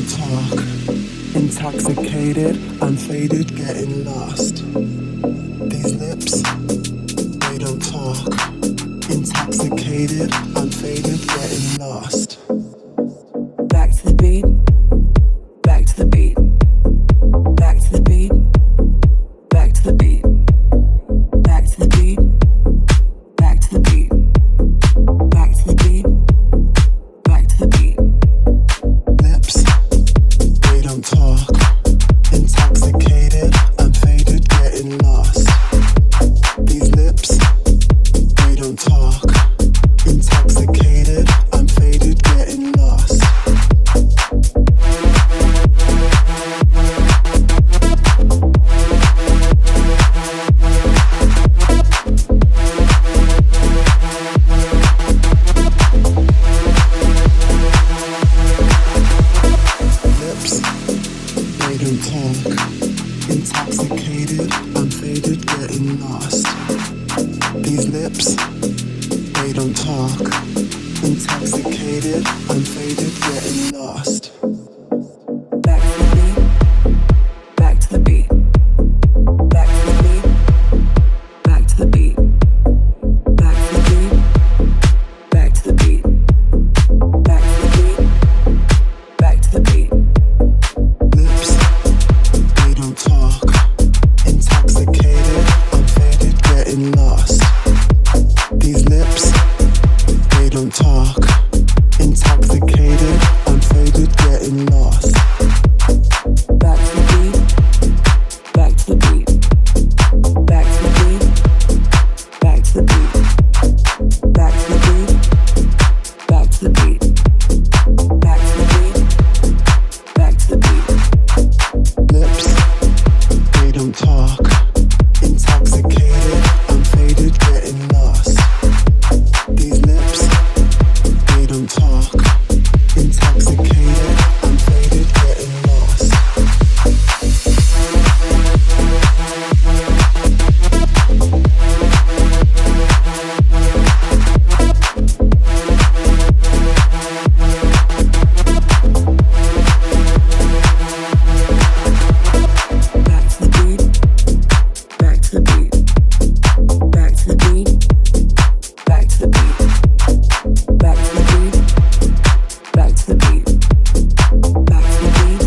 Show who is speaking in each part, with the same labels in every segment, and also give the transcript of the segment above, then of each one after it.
Speaker 1: don't talk. Intoxicated, I'm faded, getting lost. These lips, they don't talk. Intoxicated, I'm faded, getting lost.
Speaker 2: Back to the beat, back to the beat, back to the beat, back to the beat, back to the beat, back to the beat, back to the beat, back to the beat.
Speaker 1: Lips, they don't talk. Intoxicated, I'm faded, getting lost. These lips, they don't talk. Intoxicated, I'm faded, getting lost. Lips, they don't talk. Intoxicated, I'm faded, getting lost. These lips, they don't talk. Intoxicated, I'm faded, getting lost.
Speaker 2: Back to the beat, back to the beat, back to the beat, back to the beat, back to the beat, back to the beat, back to the beat, back to the beat.
Speaker 1: Lips, they don't talk. Intoxicated, I'm faded, getting lost. These lips, they don't talk. Intoxicated, I'm faded, getting lost.
Speaker 2: Back to the beat, back to the beat, back to the beat, back to the beat, back to the beat, back to the beat, back to the beat, back to the beat.
Speaker 1: Lips, they don't talk. Intoxicated, I'm faded, getting lost. These lips, they don't talk. Intoxicated, I'm faded, getting lost.
Speaker 2: Back to the beat, back to the beat, back to the beat, back to the beat, back to the beat, back to the beat, back to the beat,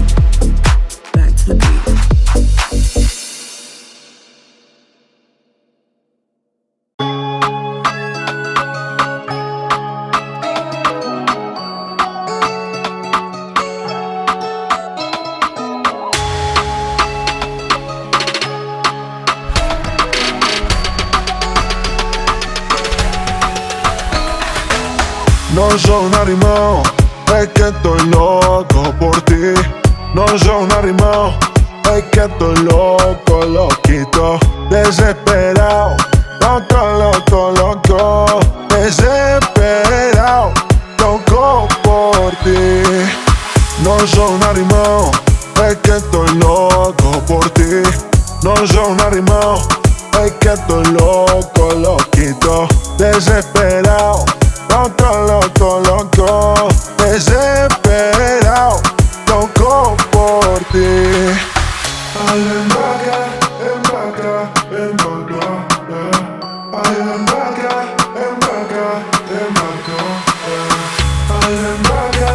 Speaker 2: back to the beat.
Speaker 3: No soy un animal, es que estoy loco por ti. No soy un animal, es que estoy loco, loquito, desesperado, loco, loco, loco, desesperado, loco por ti. No soy un animal, es que estoy loco por ti. No soy un animal, es que estoy loco, loquito, desesperado. Loco, loco, loco, desesperado, loco por ti. Ay, embarca, embarca, embarca, ay, embarca, embarca, embarca, ay, embarca,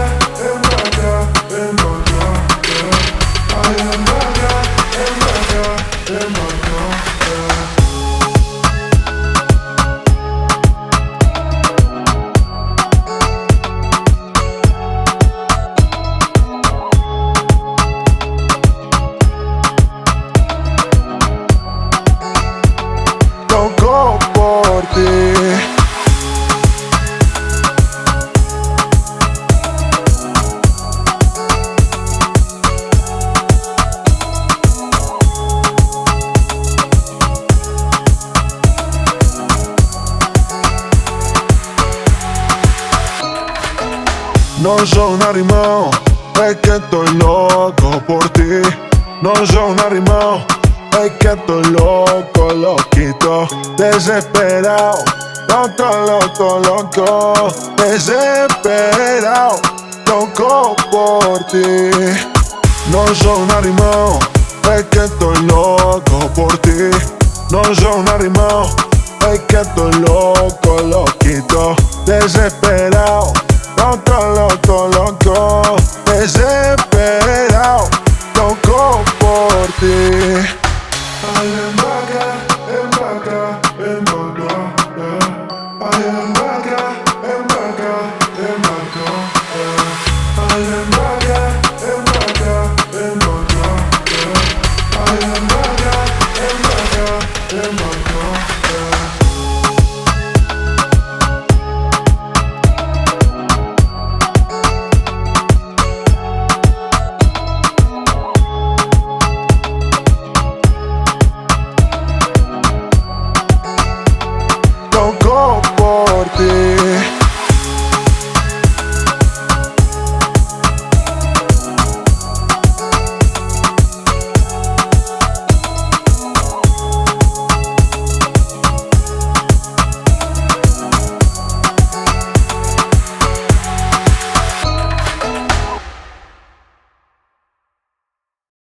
Speaker 3: embarca, embarca, ay, embarca, embarca, embarca. Loco por ti. No soy un animal, es que estoy loco por ti. No soy un animal, es que estoy loco, loquito, desesperado, loco, loco, loco, desesperado, loco por ti. No soy un animal, es que estoy loco por ti. No soy un animal, es que estoy loco, loquito, desesperado, loco, loco, loco, desesperado, loco por ti.